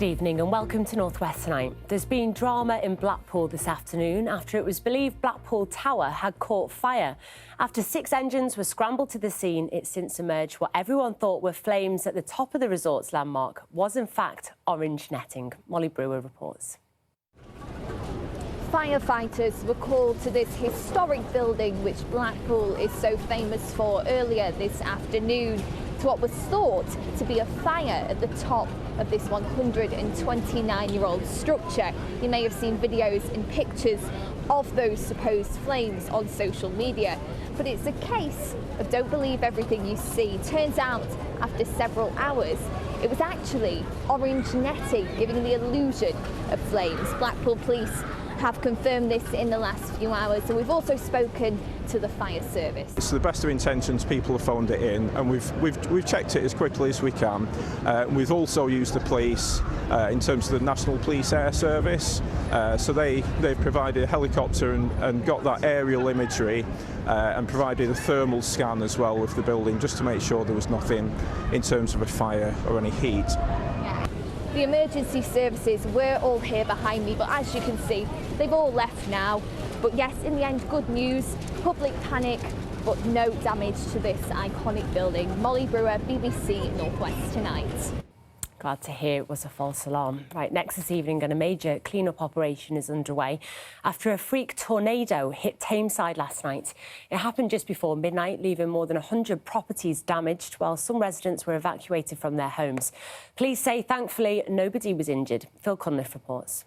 Good evening and welcome to North West Tonight. There's been drama in Blackpool this afternoon after it was believed Blackpool Tower had caught fire. After 6 engines were scrambled to the scene, it's since emerged what everyone thought were flames at the top of the resort's landmark was in fact orange netting. Molly Brewer reports. Firefighters were called to this historic building which Blackpool is so famous for earlier this afternoon to what was thought to be a fire at the top of this 129-year-old structure. You may have seen videos and pictures of those supposed flames on social media, but it's a case of don't believe everything you see. Turns out after several hours it was actually orange netting giving the illusion of flames. Blackpool police have confirmed this in the last few hours, and we've also spoken to the fire service. It's to the best of intentions, people have phoned it in, and we've checked it as quickly as we can. We've also used the police in terms of the National Police Air Service, so they've provided a helicopter and got that aerial imagery and provided a thermal scan as well of the building just to make sure there was nothing in terms of a fire or any heat. The emergency services were all here behind me, but as you can see, they've all left now. But yes, in the end, good news, public panic, but no damage to this iconic building. Molly Brewer, BBC North West Tonight. Glad to hear it was a false alarm. Right, next this evening, a major clean-up operation is underway after a freak tornado hit Tameside last night. It happened just before midnight, leaving more than 100 properties damaged, while some residents were evacuated from their homes. Police say, thankfully, nobody was injured. Phil Cunliffe reports.